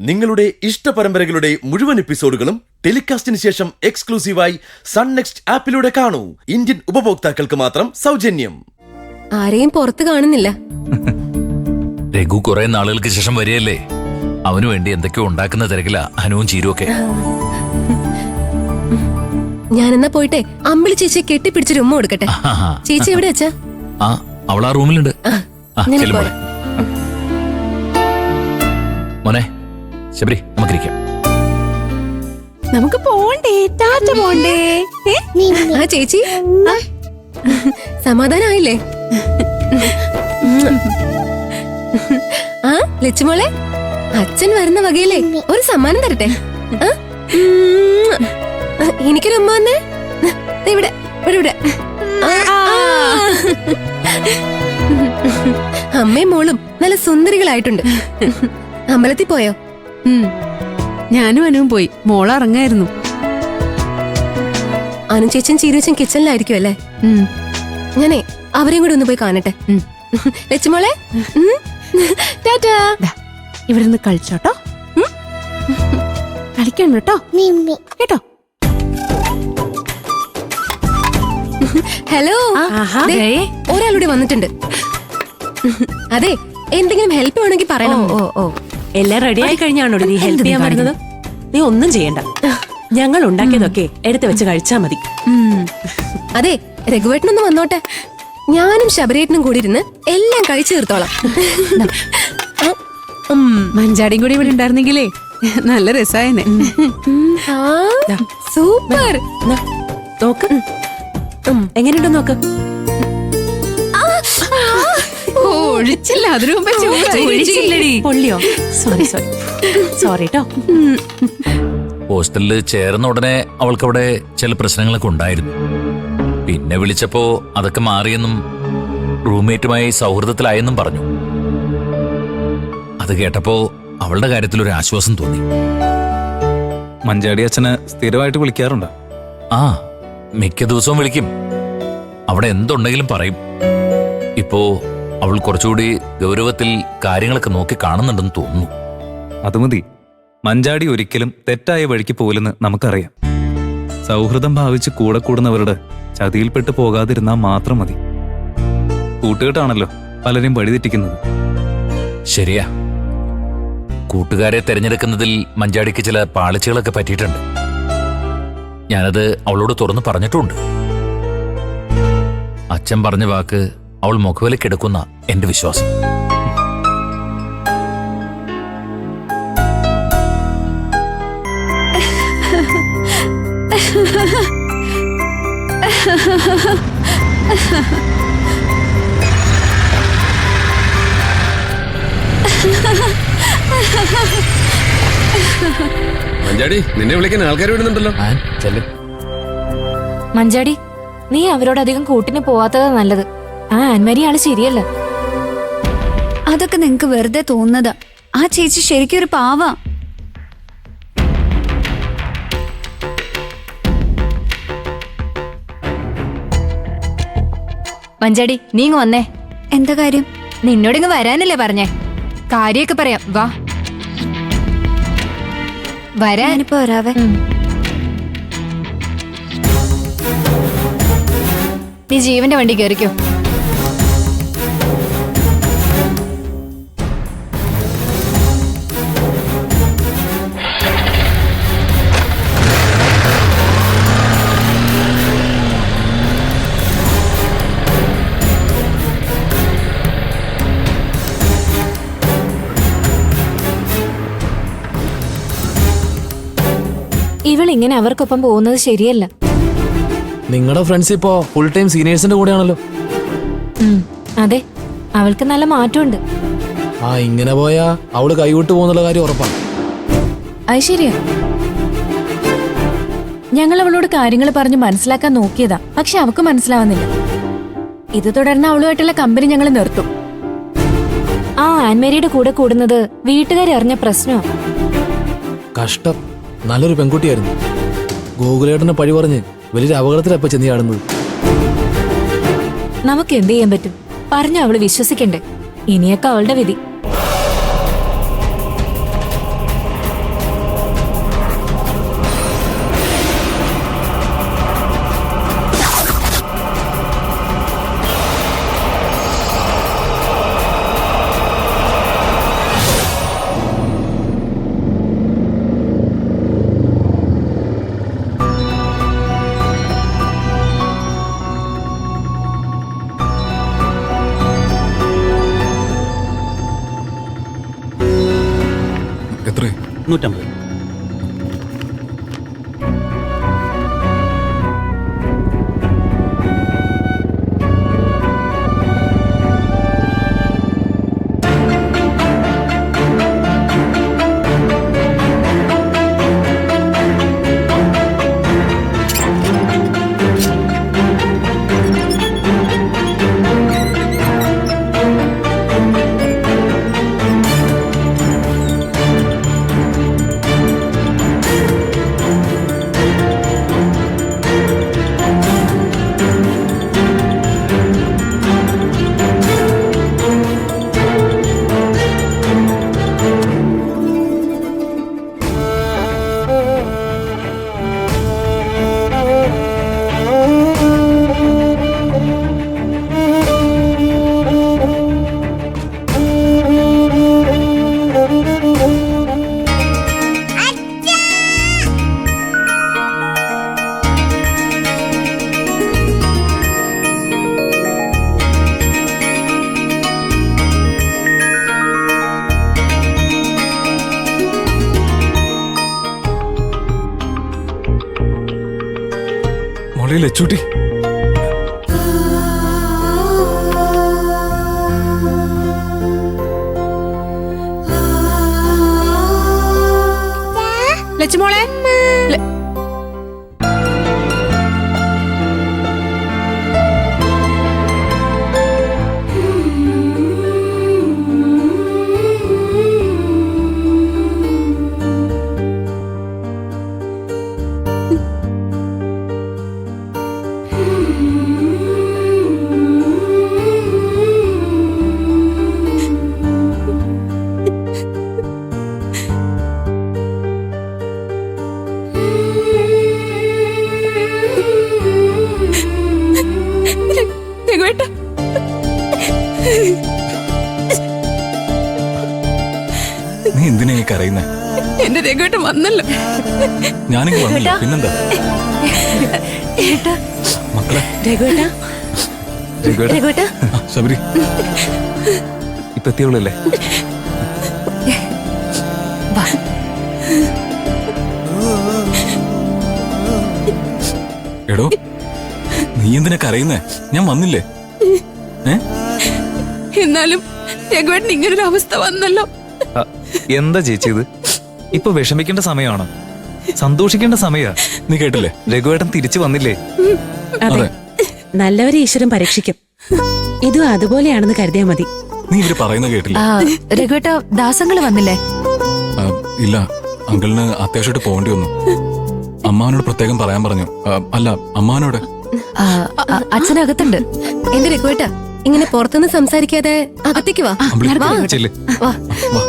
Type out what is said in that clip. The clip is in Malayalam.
നിങ്ങളുടെ ഇഷ്ട പരമ്പരകളുടെ മുഴുവൻ എപ്പിസോഡുകളും ടെലികാസ്റ്റിന് ശേഷം എക്സ്ക്ലൂസീവായി സൺ നെക്സ്റ്റ് ആപ്പിലൂടെ കാണൂ. ഇന്ത്യൻ ഉപഭോക്താക്കൾക്ക് മാത്രം സൗജന്യം. ആരെയും പുറത്ത് കാണുന്നില്ല. രഘു കുറെ നാളുകൾക്ക് ശേഷം വരികയല്ലേ, അവനു വേണ്ടി എന്തൊക്കെയോ ഉണ്ടാക്കുന്ന തിരക്കില അനുവും ചീരുമൊക്കെ. ഞാനെന്നാ പോയിട്ടെ അമ്പിളി ചേച്ചിയെ കെട്ടിപ്പിടിച്ചൊരു ഉമ്മ കൊടുക്കട്ടെ. ചേച്ചി എവിടെ വെച്ചാ? ആ, അവൾ ആ റൂമിലുണ്ട്. മോനെ ശബരി, നമുക്കിരിക്കാം. നമുക്ക് പോണ്ടേ, ടാറ്റ പോണ്ടേ. ആ ചേച്ചി, സമാധാനായില്ലേ? ആ ലച്ചുമോളെ, അച്ഛൻ വരുന്ന വകയില്ലേ ഒരു സമ്മാനം തരട്ടെ. എനിക്കൊരു ഉമ്മ വന്നേ. ഇവിടെ ഇവിടെ ഇവിടെ. അമ്മയും മോളും നല്ല സുന്ദരികളായിട്ടുണ്ട്. അമ്പലത്തിൽ പോയോ? ഞാനും അനുവും പോയി. മോള ഇറങ്ങായിരുന്നു. അനു ചേച്ചൻ ചീരുവച്ചൻ കിച്ചണിലായിരിക്കും അല്ലേ? ഞാനേ അവരെയും കൂടി ഒന്ന് പോയി കാണട്ടെ. ലച്ചുമോളെ, ടാറ്റാ. ഇവിടെ നിന്ന് കഴിച്ചോട്ടോ, കളിക്കണം കേട്ടോ കേട്ടോ. ഹലോ, ഒരാളൂടെ വന്നിട്ടുണ്ട്. അതെ, എന്തെങ്കിലും ഹെൽപ്പ് വേണമെങ്കിൽ പറയണം. എല്ലാം റെഡി ആയി കഴിഞ്ഞാണോ നീ ഹെൽപ്പ് ചെയ്യാൻ വരുന്നത്? നീ ഒന്നും ചെയ്യണ്ട, ഞങ്ങൾ ഉണ്ടാക്കിയതൊക്കെ എടുത്തു വെച്ച് കഴിച്ചാ മതി. അതെ, രഘുവേട്ടനൊന്ന് വന്നോട്ടെ. ഞാനും ശബരേട്ടനും കൂടി ഇരുന്ന് എല്ലാം കഴിച്ചു തീർത്തോളാം. മഞ്ചാടിയും കൂടി ഇവിടെ ഉണ്ടായിരുന്നെങ്കിലേ നല്ല രസായനെ. സൂപ്പർ. നോക്ക്, എങ്ങനെയുണ്ടോ നോക്ക്. ഒഴിച്ചില്ല, അതിനു മുമ്പേ പൊള്ളിയോ? സോറി സോറി സോറി ട്ടോ. ഹോസ്റ്റലിൽ ചേർന്ന ഉടനെ അവൾക്കവിടെ ചില പ്രശ്നങ്ങളൊക്കെ ഉണ്ടായിരുന്നു. പിന്നെ വിളിച്ചപ്പോ അതൊക്കെ മാറിയെന്നും റൂംമേറ്റുമായി സൗഹൃദത്തിലായെന്നും പറഞ്ഞു. അത് കേട്ടപ്പോ അവളുടെ കാര്യത്തിൽ ഒരു ആശ്വാസം തോന്നി. മഞ്ചാടി അച്ഛന് സ്ഥിരമായിട്ട് വിളിക്കാറുണ്ടോ? ആ, മിക്ക ദിവസവും വിളിക്കും. അവിടെ എന്തുണ്ടെങ്കിലും പറയും. ഇപ്പോ അവൾ കുറച്ചുകൂടി ഗൗരവത്തിൽ കാര്യങ്ങളൊക്കെ നോക്കി കാണുന്നുണ്ടെന്ന് തോന്നുന്നു. അത് മതി. മഞ്ചാടി ഒരിക്കലും തെറ്റായ വഴിക്ക് പോകില്ലെന്ന് നമുക്കറിയാം. സൗഹൃദം ഭാവിച്ച് കൂടെ കൂടുന്നവരുടെ ചതിയിൽപ്പെട്ടു പോകാതിരുന്നാൽ മാത്രം മതി. കൂട്ടുകെട്ടാണല്ലോ പലരും വഴിതെറ്റിക്കുന്നത്. ശരിയാ, കൂട്ടുകാരെ തെരഞ്ഞെടുക്കുന്നതിൽ മഞ്ചാടിക്ക് ചില പാളിച്ചകളൊക്കെ പറ്റിയിട്ടുണ്ട്. ഞാനത് അവളോട് തുറന്നു പറഞ്ഞിട്ടുണ്ട്. അച്ഛൻ പറഞ്ഞ വാക്ക് അവൾ മുഖവിലക്കെടുക്കുന്ന എന്റെ വിശ്വാസം. മഞ്ചാടി, നിന്നെ വിളിക്കാൻ ആൾക്കാർ വരുന്നുണ്ടല്ലോ. മഞ്ചാടി, നീ അവരോട് അധികം കൂട്ടിന് പോവാത്തത് നല്ലത്. ആ ആൻമരി ആള് ശരിയല്ല. അതൊക്കെ നിങ്ങക്ക് വെറുതെ തോന്നുന്നതാ. ആ ചേച്ചി ശരിക്കും ഒരു പാവാ. മഞ്ചാടി, നീ ഇങ്ങ് വന്നേ. എന്താ കാര്യം? നിന്നോടിങ്ങ് വരാനല്ലേ പറഞ്ഞേ? കാര്യമൊക്കെ പറയാം, വാ. വരാനിപ്പോ വരാവേ. നീ ജീവന്റെ വണ്ടി കയറിക്കോ. ഇവളിങ്ങനെ അവർക്കൊപ്പം പോകുന്നത് ശരിയല്ല. നിങ്ങളുടെ ഫ്രണ്ട്സ് ഇപ്പോ ഫുൾ ടൈം സീനിയേഴ്സിന്റെ കൂടെയാണല്ലോ. അതെ, അവൾക്ക് നല്ല മാറ്റമുണ്ട്. ആ, ഇങ്ങനെ പോയാ അവള് കൈവിട്ടു പോകുന്നുള്ള കാര്യം ഉറപ്പാണ്. അത് ശരിയാ. ഞങ്ങൾ അവളോട് കാര്യങ്ങൾ പറഞ്ഞ് മനസ്സിലാക്കാൻ നോക്കിയതാ, പക്ഷെ അവൾക്ക് മനസ്സിലാവുന്നില്ല. ഇത് തുടർന്ന് അവളുമായിട്ടുള്ള കമ്പനി ഞങ്ങൾ നിർത്തും. ആ ആൻമേരിയുടെ കൂടെ കൂടുന്നത് വീട്ടുകാരറിഞ്ഞ പ്രശ്നമാണ്. കഷ്ടം, നല്ലൊരു പെൺകുട്ടിയായിരുന്നു. ഗോകുലേട്ടനെ പഴി പറഞ്ഞ് വലിയൊരു അപകടത്തിലപ്പ ചെന്ന് ചാടുന്നത്. നമുക്ക് എന്ത് ചെയ്യാൻ പറ്റും? പറഞ്ഞ അവള് വിശ്വസിക്കണ്ടേ? ഇനിയൊക്കെ അവളുടെ വിധി. എത്ര? 150. മോളെ ലച്ചൂട്ടി, ലച്ചുമോളെ രഘുവേട്ട, നീ എന്തിനാ ഈ കരയുന്നേ? എന്റെ രഘുവേട്ടൻ വന്നല്ലോ. ഞാനിങ്ങ് വന്നില്ല, പിന്നെന്താ? മക്കളെ, രഘുവേട്ടാ, രഘുവേട്ടാ, ശബരി, ഇപ്പൊ എത്തിയുള്ളല്ലേ? എടോ, നീ എന്തിനാ കരയുന്നേ? ഞാൻ വന്നില്ലേ? എന്നാലും രഘുവേട്ടൻ ഇങ്ങനൊരു അവസ്ഥ വന്നല്ലോ. എന്താ ചേച്ചി ഇത്? ഇപ്പൊ വിഷമിക്കേണ്ട സമയമാണ്, സന്തോഷിക്കേണ്ട സമയാ. നീ കേട്ടില്ലേ? രഘുവേട്ടൻ തിരിച്ചു വന്നില്ലേ? അതെ, നല്ലവരെ ഈശ്വരൻ പരീക്ഷിക്കും. ഇതും അതുപോലെയാണെന്ന് കരുതിയാ മതി. നീ ഇവര് പറയുന്ന കേട്ടില്ല? രഘുവേട്ട, ദാസങ്ങള് വന്നില്ലേ? ഇല്ല, അങ്കിളിന് അത്യാവശ്യമായിട്ട് പോകേണ്ടി വന്നു. അമ്മാവനോട് പ്രത്യേകം പറയാൻ പറഞ്ഞു. അല്ല, അമ്മാവനോട്. അച്ഛനകത്തുണ്ട്. എന്റെ രഘുവേട്ട, ഇങ്ങനെ പുറത്തുനിന്ന് സംസാരിക്കാതെ അകത്തേക്ക് വാ. ചെല്ല്. വാ. വാ.